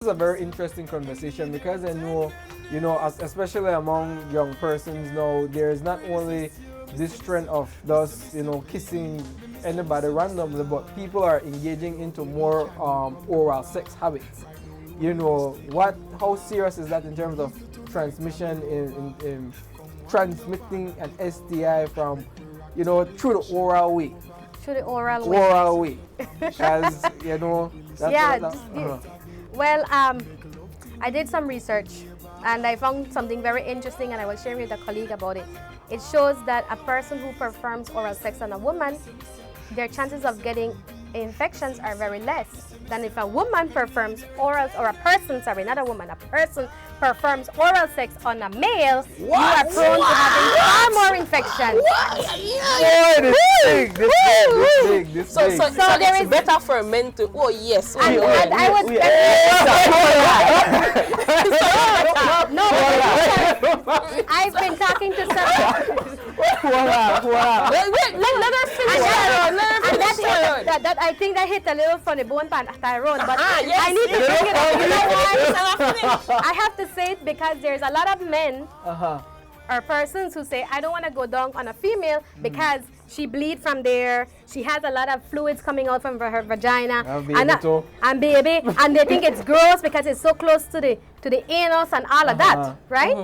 is a very interesting conversation because I know, especially among young persons now, there is not only this trend of thus, kissing anybody randomly, but people are engaging into more oral sex habits. How serious is that in terms of transmission in transmitting an STI from, through the oral way? Through the oral way. Oral way. As, that's Yeah. Well, I did some research and I found something very interesting, and I was sharing with a colleague about it. It shows that a person who performs oral sex on a woman, their chances of getting infections are very less than if a woman performs oral, or a person performs oral sex on a male. You are prone to having far more infections. So there is better for men to. Oh yes. And I would. No, I've been talking to some. Wait, let her finish. That I think that hit a little from the bone pan Tyrone, but yes. I need to bring it up. You know why? I have to say it because there's a lot of men or persons who say, I don't want to go down on a female because she bleeds from there, she has a lot of fluids coming out from her vagina, and baby, and they think it's gross because it's so close to the anus and all of that, right?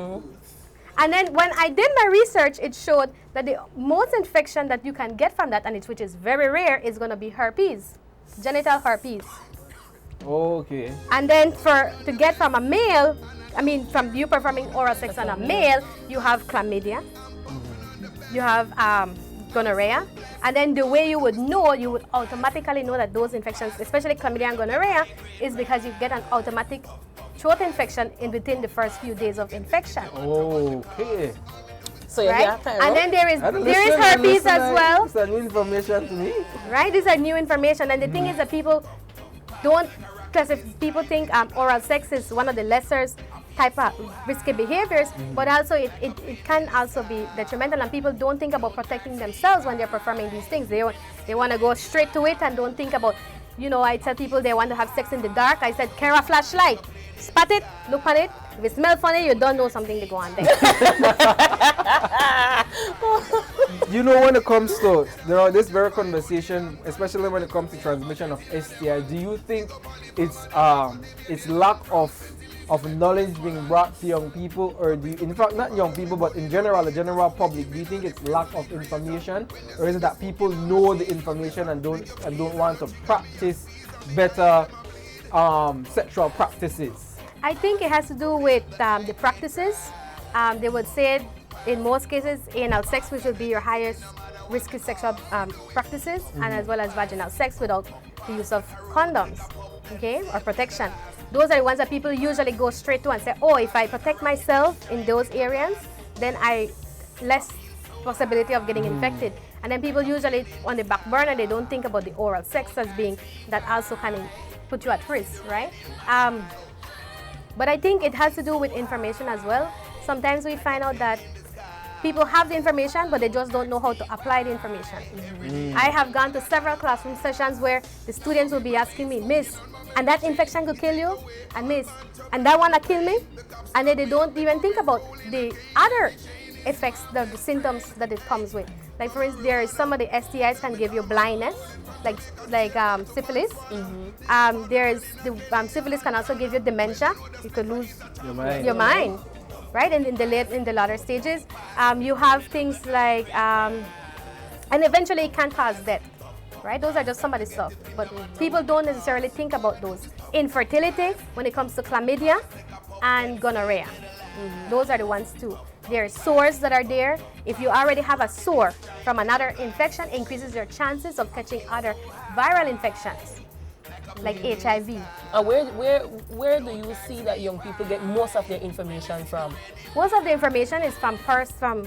And then when I did my research, it showed that the most infection that you can get from that, and which is very rare, is going to be herpes, genital herpes. Okay. And then to get from a male, from you performing oral sex on a male, you have chlamydia, you have gonorrhea, and then the way you would automatically know that those infections, especially chlamydia and gonorrhea, is because you get an automatic throat infection within the first few days of infection. Okay. So right? And then there is herpes as well. This is new information to me. Right? These are new information, and the thing is that people don't, because if people think oral sex is one of the lesser type of risky behaviors, but also it can also be detrimental, and people don't think about protecting themselves when they're performing these things. They want to go straight to it and don't think about, I tell people they want to have sex in the dark. I said, carry a flashlight, spot it, look at it. If it smells funny, you don't know something to go on there. When it comes to this very conversation, especially when it comes to transmission of STI, do you think it's lack of knowledge being brought to young people, or do you, in fact not young people but in general the general public, do you think it's lack of information, or is it that people know the information and don't want to practice better sexual practices? I think it has to do with the practices. They would say in most cases anal sex, which would be your highest risky sexual practices, and as well as vaginal sex without the use of condoms, okay, or protection. Those are the ones that people usually go straight to and say, oh, if I protect myself in those areas, then I less possibility of getting infected. And then people usually on the back burner, they don't think about the oral sex as being that also can put you at risk, right? But I think it has to do with information as well. Sometimes we find out that people have the information, but they just don't know how to apply the information. I have gone to several classroom sessions where the students will be asking me, Miss, and that infection could kill you, and Miss, and that one will kill me, and then they don't even think about the other effects, the symptoms that it comes with. Like for instance, there is some of the STIs can give you blindness, like syphilis. There is the syphilis can also give you dementia. You could lose your mind, right? And in the latter stages, you have things like, and eventually it can cause death. Right? Those are just some of the stuff, but people don't necessarily think about those. Infertility, when it comes to chlamydia and gonorrhea, those are the ones too. There are sores that are there. If you already have a sore from another infection, increases your chances of catching other viral infections, like HIV. Where do you see that young people get most of their information from? Most of the information is from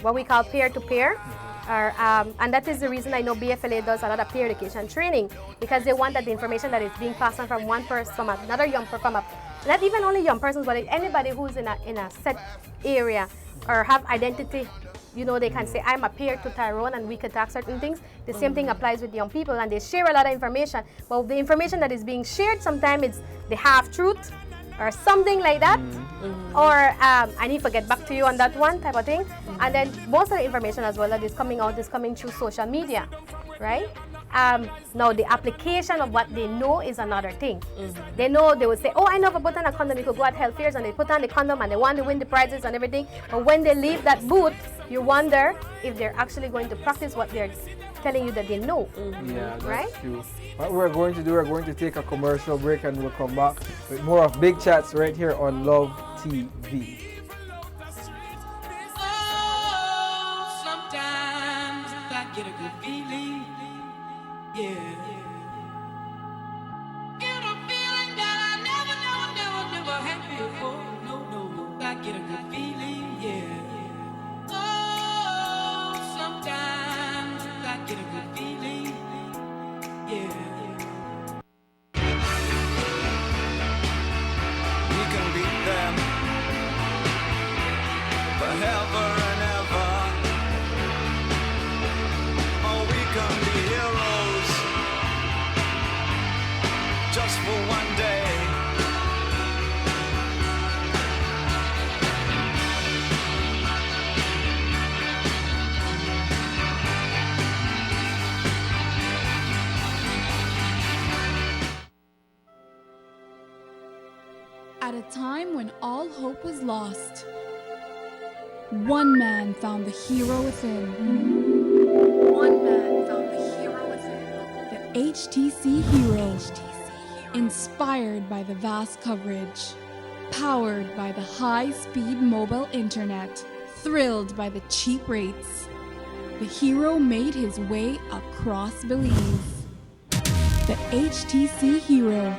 what we call peer-to-peer. And that is the reason I know BFLA does a lot of peer education training, because they want that the information that is being passed on from one person, from another young person, not even only young persons, but anybody who's in a set area or have identity, they can say, I'm a peer to Tyrone and we could talk certain things. The same thing applies with young people, and they share a lot of information. But the information that is being shared, sometimes it's the half-truth, or something like that. Or I need to get back to you on that one type of thing. And then most of the information as well that is coming out is coming through social media, right? Now the application of what they know is another thing. They know, they would say, oh, I know if I put on a condom, you could go at health fairs, and they put on the condom and they want to win the prizes and everything. But when they leave that booth, you wonder if they're actually going to practice what they're telling you that they know. Yeah, that's right? true. What we're going to do, we're going to take a commercial break and we'll come back with more of Big Chats right here on Love TV. Oh, sometimes I get a good feeling, yeah. Get a feeling that I never had before. No, I get a good feeling, yeah. Oh, sometimes I get a good feeling, yeah. We can beat them forever and ever. Oh, we can be heroes just for one day. At a time when all hope was lost, one man found the hero within. One man found the hero within. The HTC Hero. Inspired by the vast coverage, powered by the high-speed mobile internet, thrilled by the cheap rates, the hero made his way across Belize. The HTC Hero.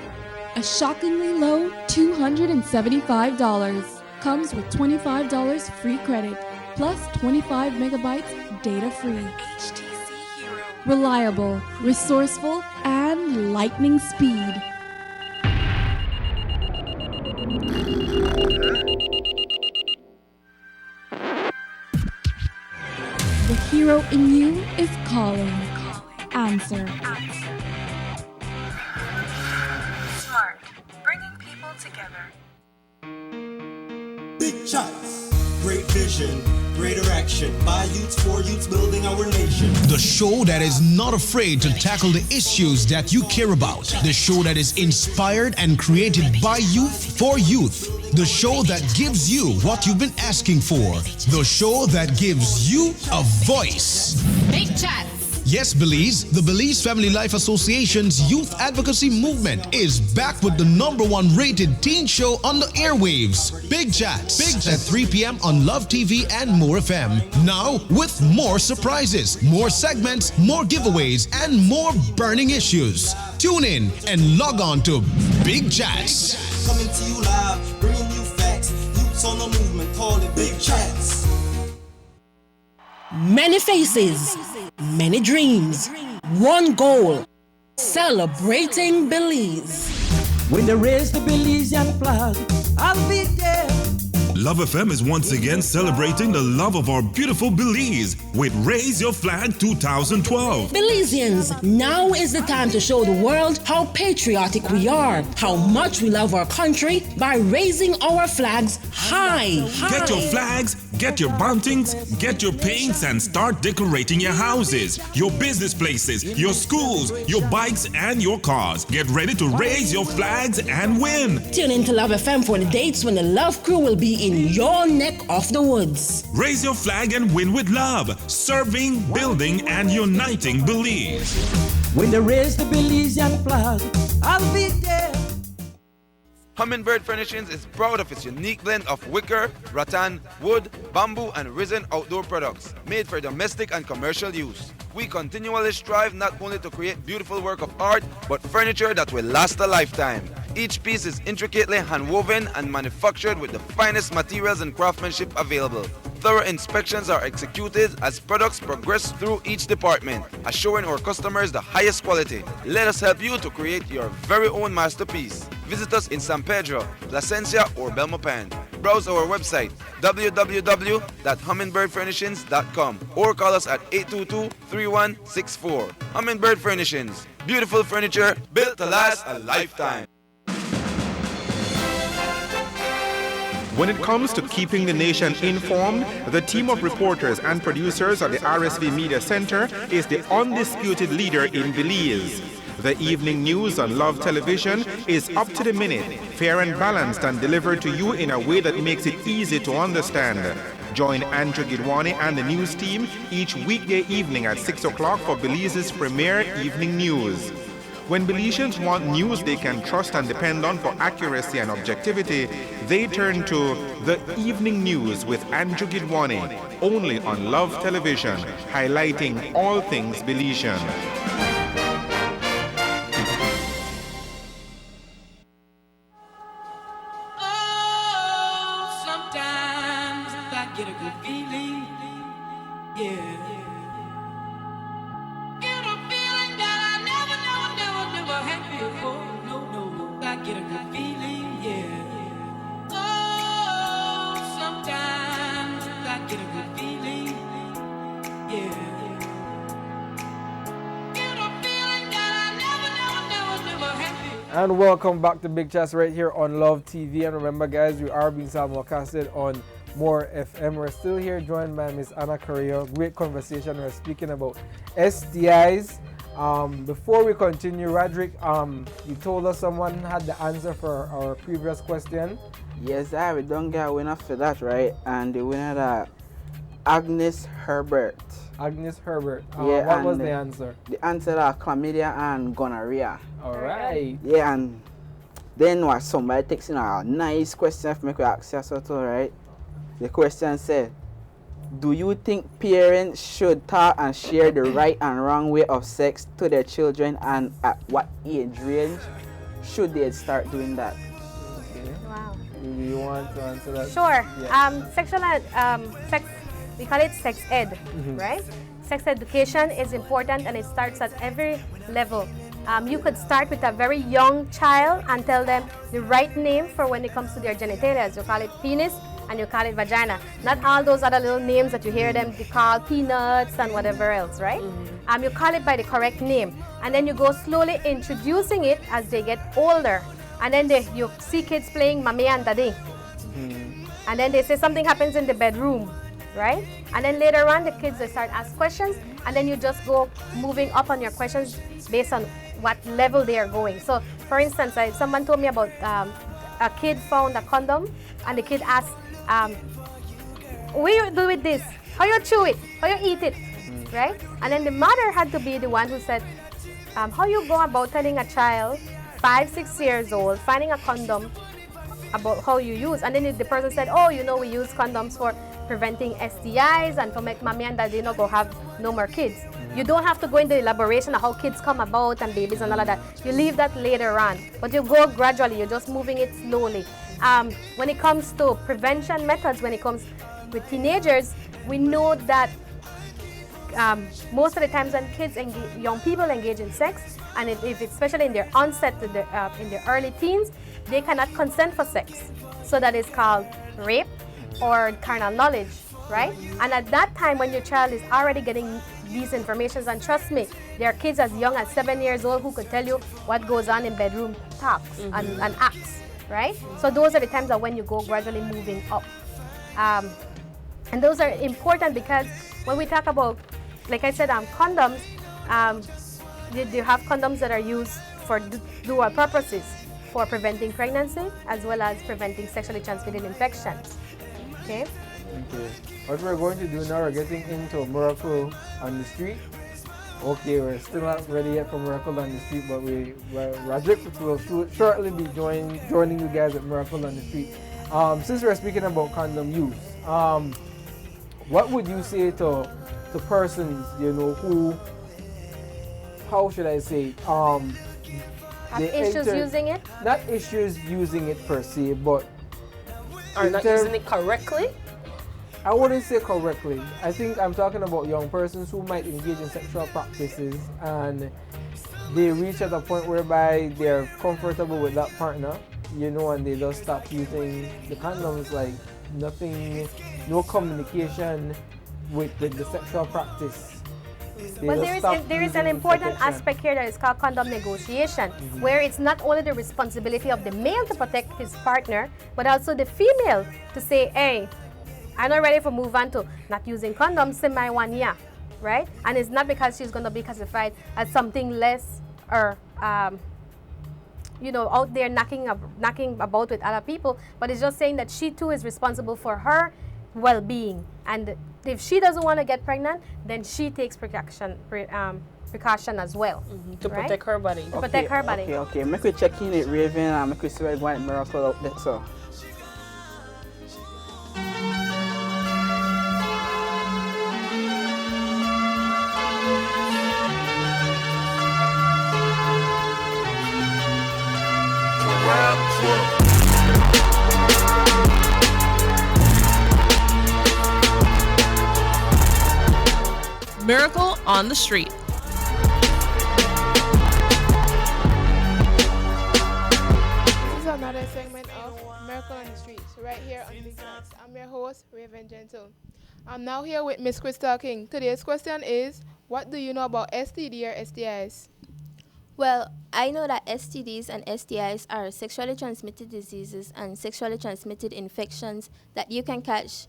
A shockingly low $275. Comes with $25 free credit, plus 25 megabytes data free. HTC Hero. Reliable, resourceful, and lightning speed. The hero in you is calling. Answer. Big Chatz, great vision, greater action, by youths, for youths, building our nation. The show that is not afraid to tackle the issues that you care about. The show that is inspired and created by youth for youth. The show that gives you what you've been asking for. The show that gives you a voice. Big Chatz. Yes, Belize, the Belize Family Life Association's youth advocacy movement is back with the #1 rated teen show on the airwaves, Big Chatz, at 3 p.m. on Love TV and More FM. Now with more surprises, more segments, more giveaways, and more burning issues. Tune in and log on to Big Chatz. Coming to you live, bringing you facts, youths on the movement, call it Big Chatz. Many faces, many dreams, one goal. Celebrating Belize. When there is the Belizean flag, I'll be there. Love FM is once again celebrating the love of our beautiful Belize with Raise Your Flag 2012. Belizeans, now is the time to show the world how patriotic we are, how much we love our country by raising our flags high. Get your flags, get your buntings, get your paints, and start decorating your houses, your business places, your schools, your bikes, and your cars. Get ready to raise your flags and win. Tune in to Love FM for the dates when the Love Crew will be in your neck of the woods. Raise your flag and win with love, serving, building, and uniting Belize. When there is the Belizean flag, I'll be there. Hummingbird Furnishings is proud of its unique blend of wicker, rattan, wood, bamboo, and resin outdoor products made for domestic and commercial use. We continually strive not only to create beautiful work of art, but furniture that will last a lifetime. Each piece is intricately hand-woven and manufactured with the finest materials and craftsmanship available. Thorough inspections are executed as products progress through each department, assuring our customers the highest quality. Let us help you to create your very own masterpiece. Visit us in San Pedro, Placencia, or Belmopan. Browse our website www.hummingbirdfurnishings.com or call us at 822-3164. Hummingbird Furnishings, beautiful furniture built to last a lifetime. When it comes to keeping the nation informed, the team of reporters and producers at the RSV Media Center is the undisputed leader in Belize. The evening news on Love Television is up to the minute, fair and balanced, and delivered to you in a way that makes it easy to understand. Join Andrew Gidwani and the news team each weekday evening at 6 o'clock for Belize's premier evening news. When Belizeans want news they can trust and depend on for accuracy and objectivity, they turn to The Evening News with Andrew Gidwani, only on Love Television, highlighting all things Belizean. Get a good feeling, yeah. Get a feeling that I never had before. No, I get a good feeling, yeah. Oh, sometimes I get a good feeling, yeah. Get a feeling that I never had before. And welcome back to Big Chatz right here on Love TV. And remember, guys, we are being simulcasted on More FM. We're still here joined by Miss Anna Carrillo. Great conversation. We're speaking about STIs. Before we continue, Roderick, you told us someone had the answer for our previous question. Yes, we don't get a winner for that, right? And the winner is Agnes Herbert. Agnes Herbert. Yeah, what was the answer? The answer is chlamydia and gonorrhea. All right. Yeah, and then what somebody takes in a nice question for me to ask you so too, right? The question said, do you think parents should talk and share the right and wrong way of sex to their children, and at what age range should they start doing that? Okay. Wow. Do you want to answer that? Sure. Yeah. Sexual sex, we call it sex ed, right? Sex education is important and it starts at every level. You could start with a very young child and tell them the right name for when it comes to their genitalia. You call it penis and you call it vagina. Not all those other little names that you hear them call peanuts and whatever else, right? You call it by the correct name. And then you go slowly introducing it as they get older. And then you see kids playing mommy and daddy. And then they say something happens in the bedroom, right? And then later on, the kids, they start ask questions. And then you just go moving up on your questions based on what level they are going. So, for instance, someone told me about a kid found a condom. And the kid asked, what you do with this? How you chew it? How you eat it? Right? And then the mother had to be the one who said, how you go about telling a child, 5-6 years old, finding a condom about how you use. And then the person said, oh, you know, we use condoms for preventing STIs and to make mommy and daddy not go have no more kids. You don't have to go into the elaboration of how kids come about and babies and all of that. You leave that later on. But you go gradually, you're just moving it slowly. When it comes to prevention methods, when it comes with teenagers, we know that most of the times when kids, young people engage in sex, and if it's especially in their onset, in their early teens, they cannot consent for sex. So that is called rape or carnal knowledge, right? And at that time, when your child is already getting these informations, and trust me, there are kids as young as 7 years old who could tell you what goes on in bedroom talks and acts, right? So those are the times that when you go gradually moving up. And those are important because when we talk about, like I said, condoms, you have condoms that are used for dual purposes, for preventing pregnancy as well as preventing sexually transmitted infections. Okay? Okay. What we're going to do now, we're getting into Miracle on the Street. Okay, we're still not ready yet for Miracle on the Street, but Roderick will shortly be joining you guys at Miracle on the Street. Since we're speaking about condom use, what would you say to persons, you know, who, how should I say, have issues using it? Not issues using it per se, but are not using it correctly? I wouldn't say correctly. I think I'm talking about young persons who might engage in sexual practices and they reach at a point whereby they're comfortable with that partner, you know, and they just stop using the condoms, like nothing, no communication with the sexual practice. But there is an important aspect here that is called condom negotiation, where it's not only the responsibility of the male to protect his partner, but also the female to say, hey, I'm not ready for move on to not using condoms in my 1 year, right? And it's not because she's going to be classified as something less or out there knocking about with other people, but it's just saying that she too is responsible for her well-being, and if she doesn't want to get pregnant, then she takes precaution as well to protect her body. To protect her body. Okay. Make we check in it, Raven, and make we see what one miracle out there. So. Miracle on the Street. This is another segment of Miracle on the Streets, right here on Big Chatz. I'm your host, Raven Gentle. I'm now here with Miss Crystal King. Today's question is, what do you know about STD or STIs? Well, I know that STDs and STIs are sexually transmitted diseases and sexually transmitted infections that you can catch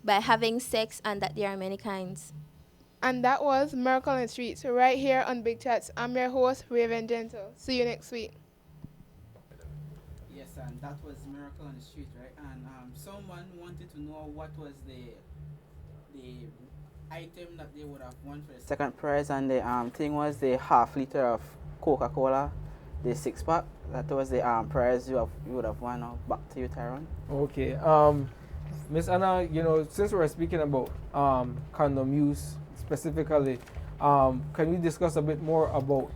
by having sex, and that there are many kinds. And that was Miracle on the Streets, right here on Big Chatz. I'm your host, Raven Gentle. See you next week. Yes, and that was Miracle on the Street, right? And someone wanted to know what was the item that they would have won for the second prize, and the thing was the half liter of Coca-Cola, the 6-pack. That was the prize you would have won. Now back to you, Tyrone. Okay. Miss Anna, since we're speaking about condom use specifically, can we discuss a bit more about,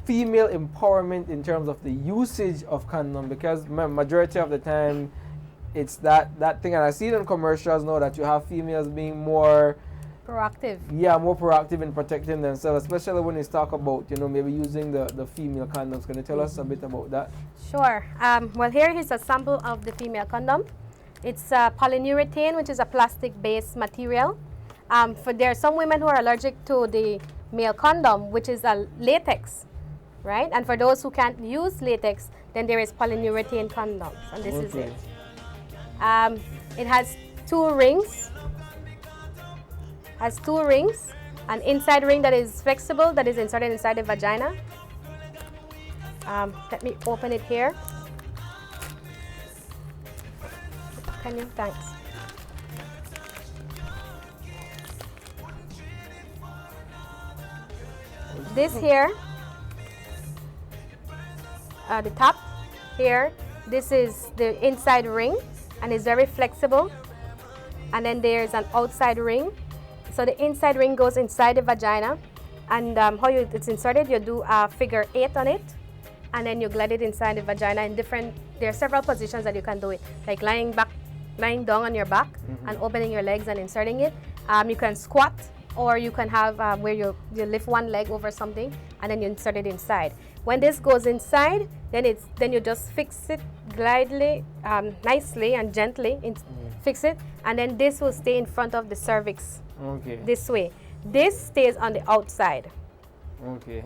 female empowerment in terms of the usage of condom? Because majority of the time, it's that thing, and I see it in commercials now that you have females being more proactive. Yeah, more proactive in protecting themselves, especially when they talk about, maybe using the female condoms. Can you tell us a bit about that? Sure. Well, here is a sample of the female condom. It's polyurethane, which is a plastic-based material. There are some women who are allergic to the male condom, which is a latex, right? And for those who can't use latex, then there is polyurethane condoms, and this is it. It has 2 rings. An inside ring that is flexible, that is inserted inside the vagina. Let me open it here. Can you? Thanks. This here, the top here, this is the inside ring, and it's very flexible. And then there's an outside ring. So the inside ring goes inside the vagina, and it's inserted, you do a figure 8 on it, and then you glide it inside the vagina in there are several positions that you can do it, like lying down on your back and opening your legs and inserting it. You can squat, or you can have where you lift one leg over something and then you insert it inside. When this goes inside, then you just fix it glidely, nicely and gently, fix it, and then this will stay in front of the cervix. Okay. This way. This stays on the outside. Okay.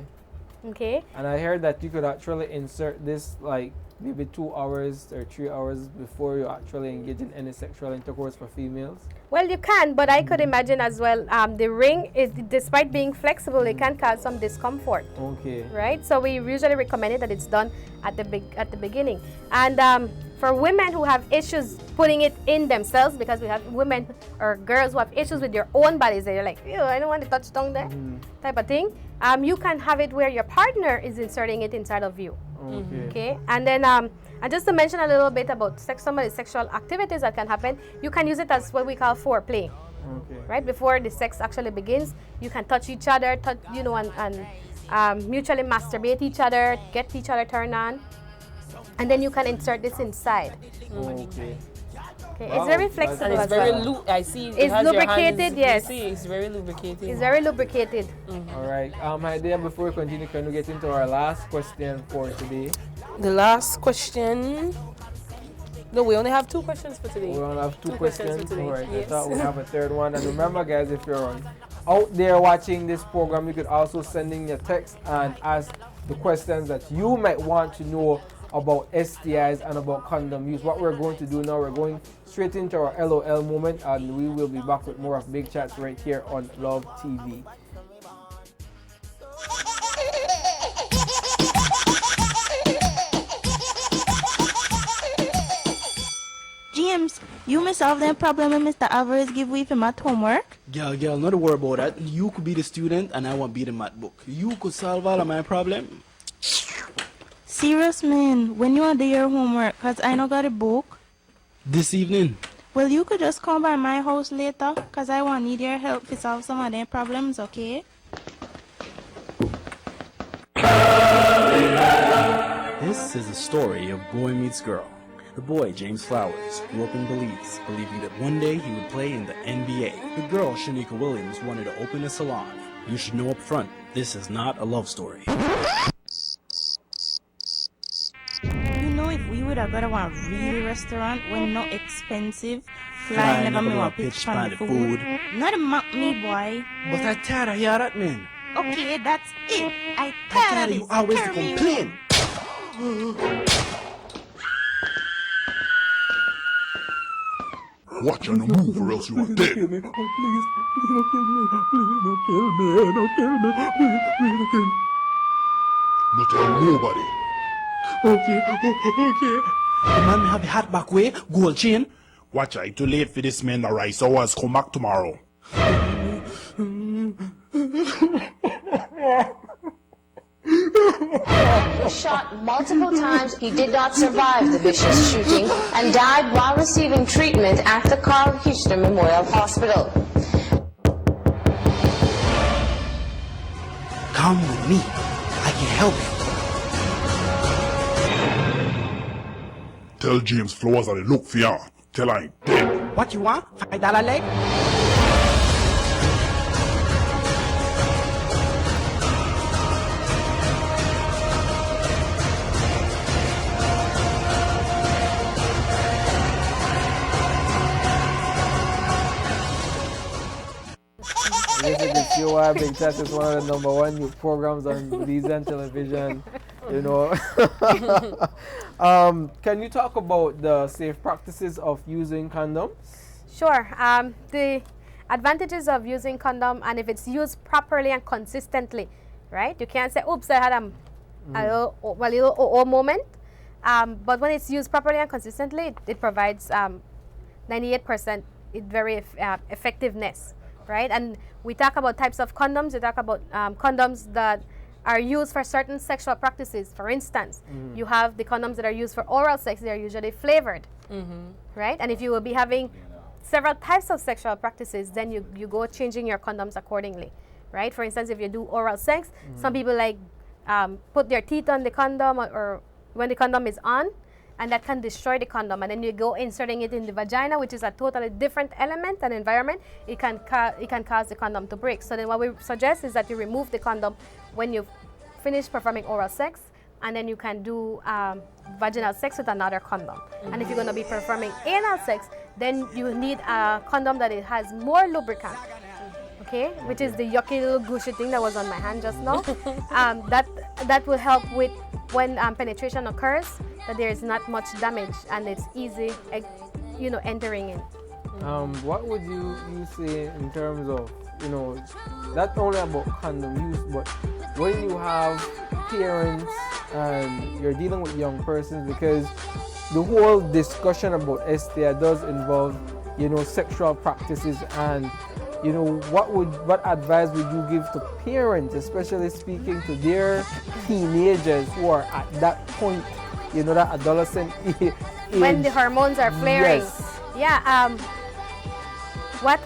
Okay. And I heard that you could actually insert this like maybe 2 hours or 3 hours before you actually engage in any sexual intercourse for females. Well, you can, but I could imagine as well, the ring, despite being flexible, it can cause some discomfort. Okay. Right? So we usually recommend it that it's done at the beginning. And for women who have issues putting it in themselves, because we have women or girls who have issues with their own bodies, they're like, ew, I don't want to touch tongue there, type of thing. You can have it where your partner is inserting it inside of you. Okay. And then, and just to mention a little bit about some of the sexual activities that can happen, you can use it as what we call foreplay. Okay. Right before the sex actually begins, you can touch each other, and mutually masturbate each other, get each other turned on, and then you can insert this inside. Okay. Okay, wow. It's very flexible. And it's very it's lubricated, yes. It's very lubricated. It's very lubricated. All right. My dear, before we continue, can we get into our last question for today? The last question. No, we only have 2 questions for today. We only have two questions questions. for today. All right. Yes. I thought we have a third one. And remember, guys, if you're out there watching this program, you could also send in your text and ask the questions that you might want to know about STIs and about condom use. What we're going to do now, we're going straight into our LOL moment, and we will be back with more of Big Chats right here on Love TV. James, you may solve them problem when Mr. Alvarez give we for math homework? Girl, not to worry about that. You could be the student and I won't be the math book. You could solve all of my problem. Serious, man. When you want to do your homework, because I not got a book. This evening. Well, you could just come by my house later, because I want need your help to solve some of them problems, okay? This is a story of boy meets girl. The boy, James Flowers, grew up in Belize, believing that one day he would play in the NBA. The girl, Shanika Williams, wanted to open a salon. You should know up front, this is not a love story. You know, if we would have got a one real restaurant when not expensive, fly never me want pitch on the food. Not a mock me, boy. But I tired of hear that, man. Okay, that's it. I tired tired of you always to complain. Watch and move or else you are dead. Please, don't kill me. Please don't kill me. Don't kill me. Please don't kill me. No tell nobody. Okay. The man may have a hat back way, gold chain. Watch, I too late for this man to rise hours. Come back tomorrow. He was shot multiple times. He did not survive the vicious shooting and died while receiving treatment at the Carl Houston Memorial Hospital. Come with me. I can help you. Tell James Flowers that I look for ya. Tell I ain't dead. What you want? $5 leg? Listen, if you are Big Chatz is one of the #1 youth programs on Belize television, you know. Can you talk about the safe practices of using condoms? Sure. The advantages of using condom, and if it's used properly and consistently, right? You can't say, oops, I had a little moment. But when it's used properly and consistently, it provides 98% effectiveness, right? And we talk about types of condoms. We talk about condoms that are used for certain sexual practices. For instance, you have the condoms that are used for oral sex. They are usually flavored, right? And if you will be having several types of sexual practices, then you go changing your condoms accordingly, right? For instance, if you do oral sex, some people like put their teeth on the condom or when the condom is on, and that can destroy the condom. And then you go inserting it in the vagina, which is a totally different element and environment. It can cause the condom to break. So then what we suggest is that you remove the condom when you've finished performing oral sex, and then you can do vaginal sex with another condom. And if you're going to be performing anal sex, then you need a condom that it has more lubricant, okay? Which is the yucky little gushy thing that was on my hand just now. That will help with when penetration occurs, that there is not much damage and it's easy, entering in. What would you say in terms of, not only about condom use, but when you have parents and you're dealing with young persons, because the whole discussion about STI does involve, sexual practices, and what advice would you give to parents, especially speaking to their teenagers who are at that point, that adolescent age? When the hormones are flaring. Yes. Yeah. What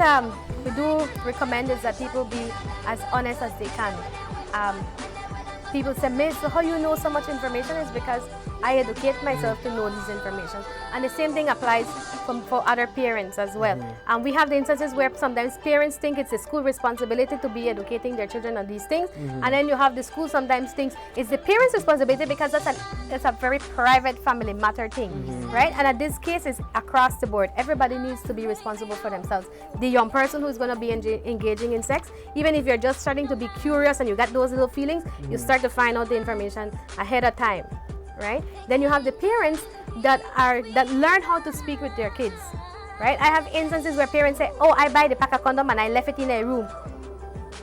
we do recommend is that people be as honest as they can. people say, Miss, how you know so much information? Is because I educate myself to know this information. And the same thing applies for other parents as well. And we have the instances where sometimes parents think it's a school responsibility to be educating their children on these things. And then you have the school sometimes thinks it's the parents' responsibility because that's a very private family matter thing, right? And in this case, it's across the board. Everybody needs to be responsible for themselves. The young person who's going to be engaging in sex, even if you're just starting to be curious and you got those little feelings, you start to find out the information ahead of time, right? Then you have the parents that learn how to speak with their kids, right? I have instances where parents say, oh, I buy the pack of condom and I left it in a room.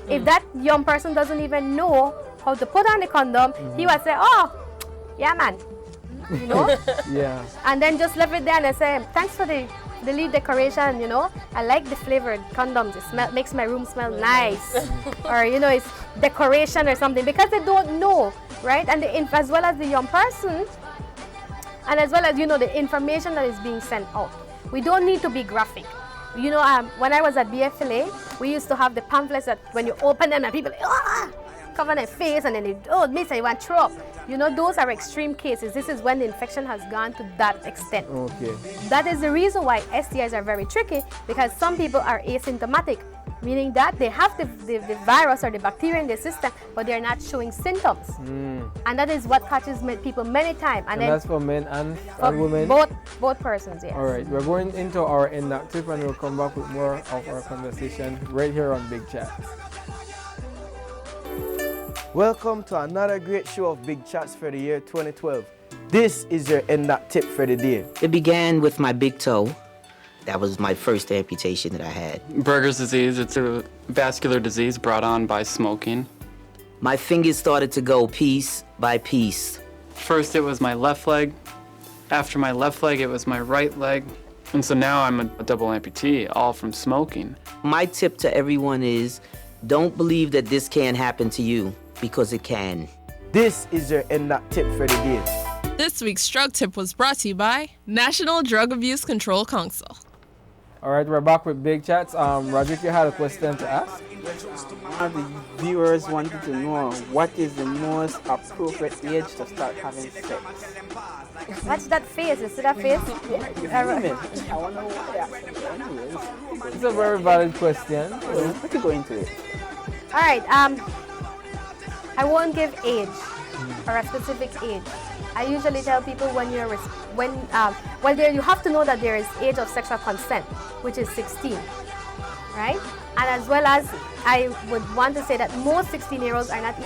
If that young person doesn't even know how to put on the condom, he would say, oh, yeah, man, you know? Yeah. And then just left it there and they say, thanks for the leaf decoration, you know? I like the flavored condoms. It makes my room smell nice. Or, you know, it's decoration or something because they don't know, right? And as well as the young person, and as well as, you know, the information that is being sent out. We don't need to be graphic. You know, when I was at BFLA, we used to have the pamphlets that when you open them and people cover their face and then they, miss, I want to throw up. You know, those are extreme cases. This is when the infection has gone to that extent. Okay. That is the reason why STIs are very tricky, because some people are asymptomatic, meaning that they have the virus or the bacteria in their system, but they're not showing symptoms. And that is what catches people many times. And then that's for men and women? Both persons, yes. All right, we're going into our inactive and we'll come back with more of our conversation right here on Big Chatz. Welcome to another great show of Big Chatz for the year 2012. This is your NDOT tip for the day. It began with my big toe. That was my first amputation that I had. Berger's disease, it's a vascular disease brought on by smoking. My fingers started to go piece by piece. First it was my left leg. After my left leg, it was my right leg. And so now I'm a double amputee, all from smoking. My tip to everyone is, don't believe that this can't happen to you, because it can. This is your NDOT tip for the day. This week's drug tip was brought to you by National Drug Abuse Control Council. All right, we're back with Big Chatz. Roderick, you had a question to ask? One of the viewers wanted to know what is the most appropriate age to start having sex. Watch that face. You see that face? I want to know why. It's a very valid question. We can go into it. All right. I won't give age or a specific age. I usually tell people you have to know that there is age of sexual consent, which is 16, right? And as well as I would want to say that most 16-year-olds are not